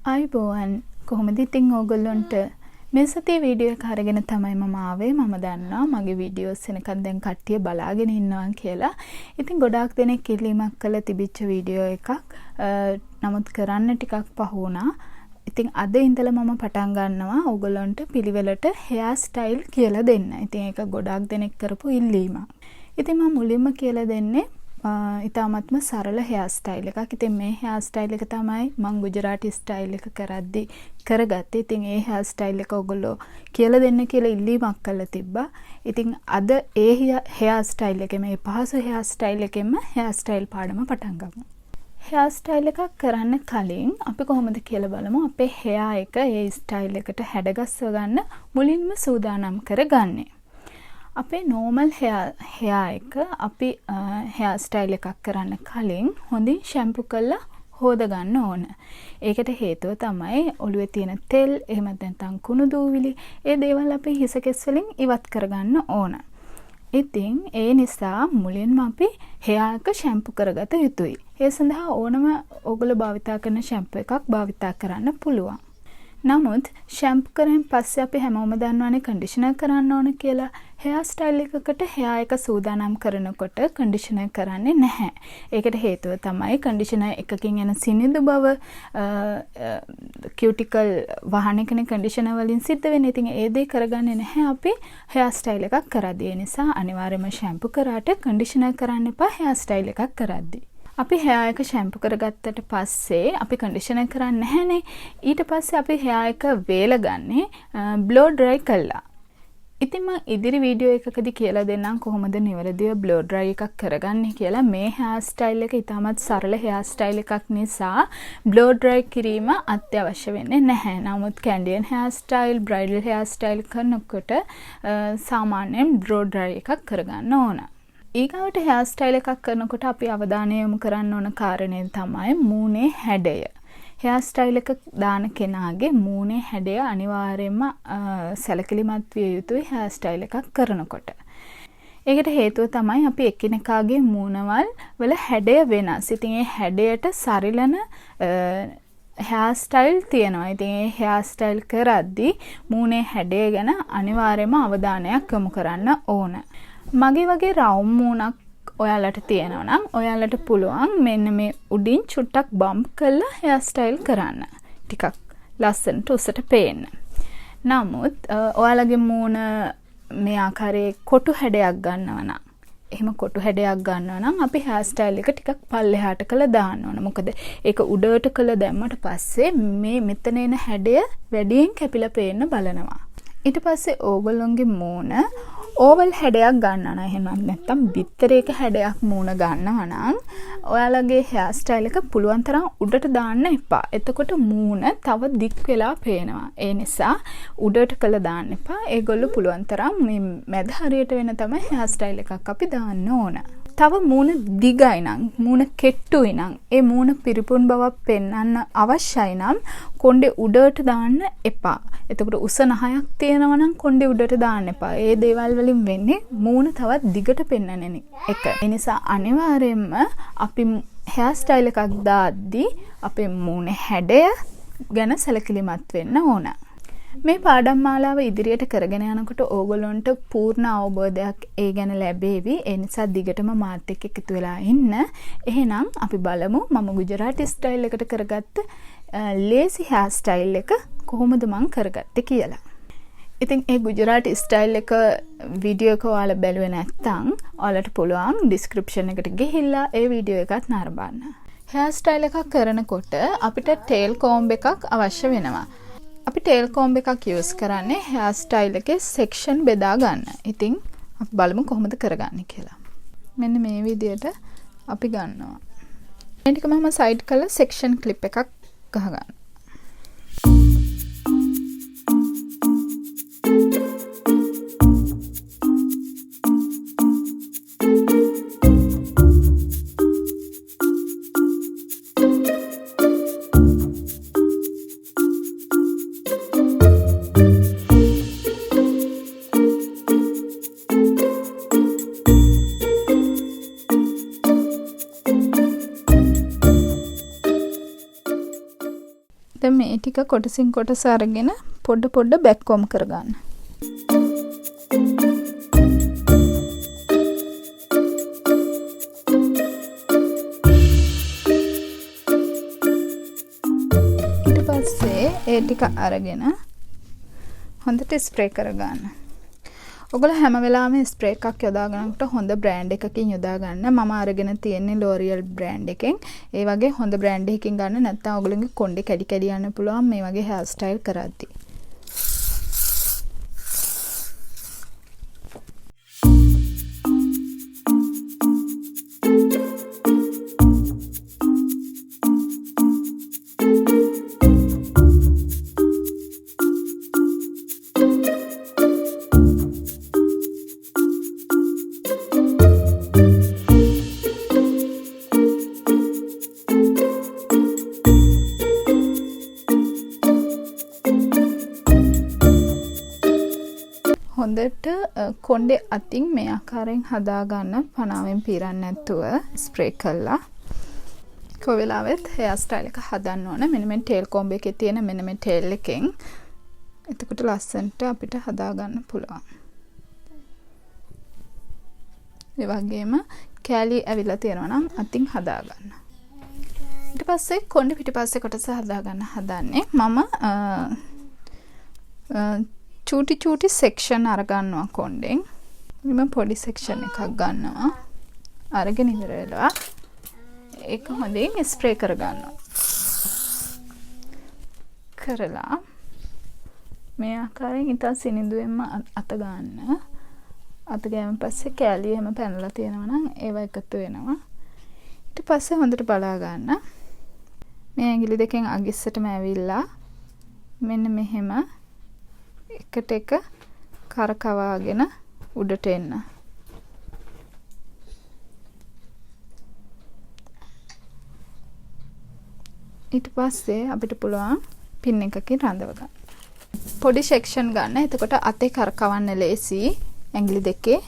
අයිබෝවන් කොහොමද ඉතින් ඕගොල්ලොන්ට මේ සතියේ වීඩියෝ එක අරගෙන තමයි මම ආවේ. මම දන්නවා මගේ වීඩියෝස් එනකන් දැන් කට්ටිය බලාගෙන ඉන්නවා කියලා. ඉතින් ගොඩාක් දෙනෙක් ඉල්ලීමක් කළා තිබිච්ච වීඩියෝ එකක්. නමුත් කරන්න ටිකක් පහු වුණා. ඉතින් අද ඉඳලා මම පටන් ගන්නවා ඕගොල්ලොන්ට පිළිවෙලට හෙයාර් ස්ටයිල් කියලා දෙන්න. ඉතින් ඒක ගොඩාක් දෙනෙක් කරපු ඉල්ලීමක්. ඉතින් මම මුලින්ම කියලා දෙන්නේ ඉතාමත්ම සරල හෙයාර් ස්ටයිල් එකක්. ඉතින් මේ හෙයාර් ස්ටයිල් එක තමයි මම ගුජරාටි ස්ටයිල් එක කරද්දි කරගත්තේ. ඉතින් ඒ හෙයාර් ස්ටයිල් එක ඔයගොල්ලෝ කියලා දෙන්න කියලා ඉල්ලීමක් කළා තිබ්බා. ඉතින් අද ඒ හෙයාර් ස්ටයිල් එකේ මේ පහසු හෙයාර් ස්ටයිල් එකෙන්ම හෙයාර් ස්ටයිල් පාඩම පටන් ගමු. හෙයාර් ස්ටයිල් එකක් කරන්න කලින් අපි කොහොමද කියලා බලමු. අපේ හෙයාර් එක ඒ ස්ටයිල් එකට හැඩගස්ව ගන්න මුලින්ම සූදානම් කරගන්නේ. අපේ normal hair එක අපි hair style එකක් කරන්න කලින් හොඳින් shampoo කරලා හොද ගන්න ඕන. ඒකට හේතුව තමයි ඔළුවේ තියෙන තෙල්, එහෙම නැත්නම් කුණු දූවිලි, ඒ දේවල් අපි හිස කෙස් වලින් ඉවත් කරගන්න ඕන. ඉතින් ඒ නිසා මුලින්ම අපි hair එක shampoo කරගත යුතුයි. ඒ සඳහා ඕනම ඔයගොල්ලෝ භාවිතා කරන shampoo එකක් භාවිතා කරන්න පුළුවන්. නමුත් ෂැම්පු කරන් පස්සේ අපි හැමෝම දන්නවනේ කන්ඩිෂනර් කරන්න ඕන කියලා. හෙයාර් ස්ටයිල් එකකට හෙයාර් එක සූදානම් කරනකොට කන්ඩිෂනර් කරන්නේ නැහැ. ඒකට හේතුව තමයි කන්ඩිෂනර් එකකින් එන සිනිඳු බව, කියුටිකල් වහන එකනේ කන්ඩිෂනර් වලින් සිද්ධ වෙන්නේ. ඉතින් ඒ දේ කරගන්නේ නැහැ අපි හෙයාර් ස්ටයිල් එකක් කරද්දී. ඒ නිසා අනිවාර්යයෙන්ම ෂැම්පු කරාට කන්ඩිෂනර් කරන්න එපා හෙයාර් ස්ටයිල් එකක් කරද්දී. අපි හෙයාර් එක ෂැම්පු කරගත්තට පස්සේ අපි කන්ඩිෂනර් කරන්නේ නැහැනේ. ඊට පස්සේ අපි හෙයාර් එක වේල ගන්නේ බ්ලෝ ඩ්‍රයි කළා. ඉතින් මම ඉදිරි වීඩියෝ එකකදී කියලා දෙන්නම් කොහොමද නිවැරදිව බ්ලෝ ඩ්‍රයි එකක් කරගන්නේ කියලා. මේ හෙයාර් ස්ටයිල් එක ඉතාමත් සරල හෙයාර් ස්ටයිල් එකක් නිසා බ්ලෝ ඩ්‍රයි කිරීම අත්‍යවශ්‍ය වෙන්නේ නැහැ. නමුත් Canadian hair style, bridal hair style කරනකොට සාමාන්‍යයෙන් බ්ලෝ ඩ්‍රයි එකක් කරගන්න ඕන. ඊගාවට හෙයාර් ස්ටයිල් එකක් කරනකොට අපි අවධානය යොමු කරන්න ඕන කාරණේ තමයි මූණේ හැඩය. හෙයාර් ස්ටයිල් එක දාන කෙනාගේ මූණේ හැඩය අනිවාර්යයෙන්ම සැලකිලිමත් විය යුතුයි හෙයාර් ස්ටයිල් එකක් කරනකොට. ඒකට හේතුව තමයි අපි එකිනෙකාගේ මූණවල් වල හැඩය වෙනස්. ඉතින් ඒ හැඩයට සරිලන හෙයාර් ස්ටයිල් තියෙනවා. ඉතින් ඒ හෙයාර් ස්ටයිල් කරද්දී මූණේ හැඩය ගැන අනිවාර්යයෙන්ම අවධානයක් යොමු කරන්න ඕන. මගේ වගේ රවුම් මූණක් ඔයාලට තියෙනවා නම් ඔයාලට පුළුවන් මෙන්න මේ උඩින් චුට්ටක් බම්ප් කරලා හෙයාර් ස්ටයිල් කරන්න. ටිකක් ලස්සනට උසට පේන්න. නමුත් ඔයාලගේ මූණ මේ ආකාරයේ කොටු හැඩයක් ගන්නවා නම්, එහෙම කොටු හැඩයක් ගන්නවා නම් අපි හෙයාර් ස්ටයිල් එක ටිකක් පල්ලෙහාට කළා දාන්න ඕන. මොකද ඒක උඩට කළා දැම්මට පස්සේ මේ මෙතන එන හැඩය වැඩියෙන් කැපිලා පේන්න බලනවා. ඊට පස්සේ ඕගොල්ලොන්ගේ මූණ ඕවල් හැඩයක් ගන්නවා නම්, එහෙනම් නැත්තම් බිත්තරයක හැඩයක් මූණ ගන්නවා නම් ඔයාලගේ හෙයාර් ස්ටයිල් එක පුළුවන් තරම් උඩට දාන්න එපා. එතකොට මූණ තව දික් වෙලා පේනවා. ඒ නිසා උඩට කළා දාන්න එපා. ඒගොල්ලෝ පුළුවන් තරම් මේ මැද හරියට වෙන තමයි හෙයාර් ස්ටයිල් එකක් අපි දාන්න ඕන. තව මූණ දිගයි නම්, මූණ කෙට්ටුයි නම්, ඒ මූණ පිරිපුන් බවක් පෙන්වන්න අවශ්‍යයි නම් කොණ්ඩේ උඩට දාන්න එපා. එතකොට උස නහයක් තියෙනවා නම් කොණ්ඩේ උඩට දාන්න එපා. ඒ දේවල් වලින් වෙන්නේ මූණ තවත් දිගට පෙන්වන්න එක. ඒ නිසා අනිවාර්යයෙන්ම අපි හෙයාර් ස්ටයිල් එකක් දාද්දී අපේ මූණේ හැඩය ගැන සැලකිලිමත් වෙන්න ඕන. මේ පාඩම් මාලාව ඉදිරියට කරගෙන යනකොට ඕගොල්ලන්ට පූර්ණ අවබෝධයක් ඒ ගැන ලැබේවි. ඒ නිසා දිගටම මාත් එක්ක එකතු වෙලා ඉන්න. එහෙනම් අපි බලමු මම ගුජරාටි ස්ටයිල් එකට කරගත්ත ලේසි හෙයාර් ස්ටයිල් එක කොහොමද මම කරගත්තේ කියලා. ඉතින් ඒ ගුජරාටි ස්ටයිල් එක වීඩියෝ එක ඔයාලා බැලුවේ නැත්නම් ඔයාලට පුළුවන් ඩිස්ක්‍රිප්ෂන් එකට ගිහිල්ලා ඒ වීඩියෝ එකත් නරඹන්න. හෙයාර් ස්ටයිල් එකක් කරනකොට අපිට ටේල් කෝම්බ් එකක් අවශ්‍ය වෙනවා. අපි ටේල් කෝම්බ් එකක් යූස් කරන්නේ හෙයාර් ස්ටයිල් එකේ සෙක්ෂන් බෙදා ගන්න. ඉතින් අපි බලමු කොහොමද කරගන්නේ කියලා. මෙන්න මේ විදිහට අපි ගන්නවා. මේ ටික මම සයිඩ් කරලා සෙක්ෂන් ක්ලිප් එකක් ගහගන්න. දැන් මේ ටික කොටසින් කොටස අරගෙන පොඩ බැක්කොම් කරගන්න. ඊට පස්සේ ඒ ටික අරගෙන හොඳට ස්ප්‍රේ කරගන්න. ඔයගොල්ලෝ හැම වෙලාවෙම ස්ප්‍රේ එකක් යොදා ගන්නකොට හොඳ බ්‍රෑන්ඩ් එකකින් යොදා ගන්න. මම අරගෙන තියෙන්නේ L'Oreal බ්‍රෑන්ඩ් එකෙන්. ඒ වගේ හොඳ බ්‍රෑන්ඩ් එකකින් ගන්න නැත්නම් ඔයගොල්ලෝගේ කොණ්ඩේ කැඩි යන්න පුළුවන් මේ වගේ hair style කරද්දී. හොඳට කොණ්ඩේ අතින් මේ ආකාරයෙන් හදා ගන්න පනාවෙන් පීරන්නේ නැතුව ස්ප්‍රේ කළා. කොයි වෙලාවෙත් hair style එක හදන්න ඕන. මෙන්න මේ tail comb එකේ තියෙන මෙන්න මේ tail එකෙන්. එතකොට ලස්සනට අපිට හදා ගන්න පුළුවන්. ඒ වගේම කැලි ඇවිල්ලා තියෙනවා නම් අතින් හදා ගන්න. ඊට පස්සේ කොණ්ඩේ පිටිපස්සේ කොටස හදා ගන්න හදන්නේ. මම චූටි සෙක්ෂන් අරගන්නවා කොණ්ඩෙන්. මම පොඩි සෙක්ෂන් එකක් ගන්නවා. අරගෙන ඉවර වෙලා ඒක හොඳින් ස්ප්‍රේ කරගන්නවා. කරලා මේ ආකාරයෙන් ඉතා සිනිඳුවෙන්ම අත ගන්න. අත ගෑම පස්සේ කැලිය හැම පැනලා තියෙනවා නම් ඒව එකතු වෙනවා. ඊට පස්සේ හොඳට බලා ගන්න. මේ ඇඟිලි දෙකෙන් අගිස්සටම ඇවිල්ලා මෙන්න මෙහෙම එකට එක කරකවාගෙන උඩට එන්න. ඊට පස්සේ අපිට පුළුවන් පින් එකකින් රඳව ගන්න. පොඩි සෙක්ෂන් ගන්න. එතකොට අතේ කරකවන්න ලේසි ඇඟිලි දෙකේ.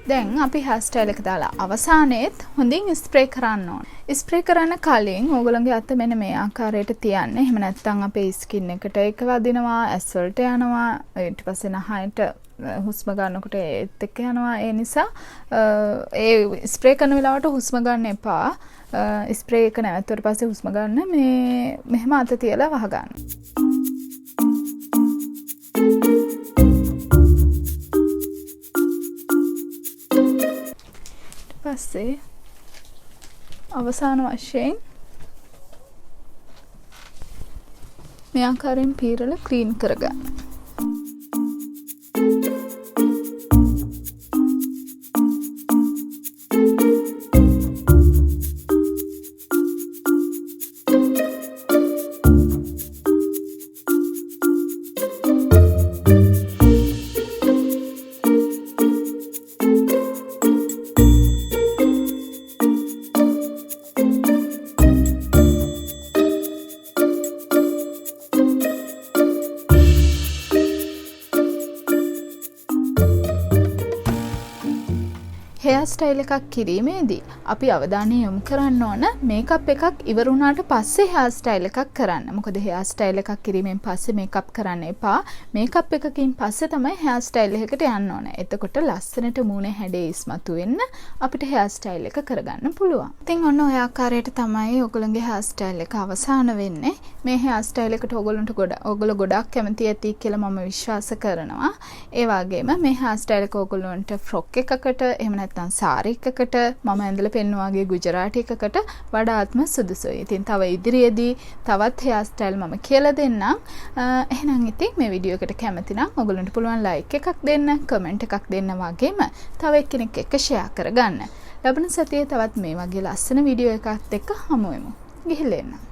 දැන් අපි hair style එක දාලා අවසානයේත් හොඳින් ස්ප්‍රේ කරන්න ඕන. ස්ප්‍රේ කරන්න කලින් ඕගොල්ලෝගේ අත මෙන්න මේ ආකාරයට තියන්න. එහෙම නැත්නම් අපේ ස්කින් එකට ඒක වදිනවා, ඇස් වලට යනවා, ඊට පස්සේ නහයට හුස්ම ගන්නකොට ඒත් එක්ක යනවා. ඒ නිසා ඒ ස්ප්‍රේ කරන වෙලාවට හුස්ම ගන්න එපා. ස්ප්‍රේ එක නැවතුවට පස්සේ හුස්ම ගන්න මේ මෙහෙම අත තියලා වහ ගන්න. පස්සේ අවසාන වශයෙන් මේ ආකාරයෙන් පීරලා ක්ලීන් කරගන්න. හෙයා ස්ටයිල් එකක් කිරීමේදී අපි අවධානය යොමු කරන්න ඕන මේකප් එකක් ඉවර වුණාට පස්සේ හෙයා ස්ටයිල් එකක් කරන්න. මොකද හෙයා ස්ටයිල් එකක් කිරීමෙන් පස්සේ මේකප් කරන්න එපා. මේකප් එකකින් පස්සේ තමයි හෙයා ස්ටයිල් එකකට යන්න ඕන. එතකොට ලස්සනට මූණේ හැඩේ ඉස්මතු වෙන්න අපිට හෙයා ස්ටයිල් එක කරගන්න පුළුවන්. ඉතින් ඔන්න ඔය ආකාරයට තමයි ඔයගොල්ලන්ගේ හෙයා ස්ටයිල් එක අවසන් වෙන්නේ. මේ හෙයා ස්ටයිල් එකට ඔයගොල්ලෝ ගොඩක් කැමති ඇති කියලා මම විශ්වාස කරනවා. ඒ වගේම මේ හෙයා ස්ටයිල් එක ඔයගොල්ලන්ට ෆ්‍රොක් එකකට එහෙම නැත්නම් සාරි එකකට මම ඇඳලා පෙන්නුවා වගේ ගුජරාටි එකකට වඩාත්ම සුදුසුයි. ඉතින් තව ඉදිරියේදී තවත් හෙයා ස්ටයිල් මම කියලා දෙන්නම්. එහෙනම් ඉතින් මේ වීඩියෝ එකට කැමති නම් ඔයගොල්ලන්ට පුළුවන් ලයික් එකක් දෙන්න, කමෙන්ට් එකක් දෙන්න වගේම තව එක්කෙනෙක් එක්ක ෂෙයා කරගන්න. ලබන සතියේ තවත් මේ වගේ ලස්සන වීඩියෝ එකක් එක්ක හමු වෙමු. ගිහිල්ලා එන්න.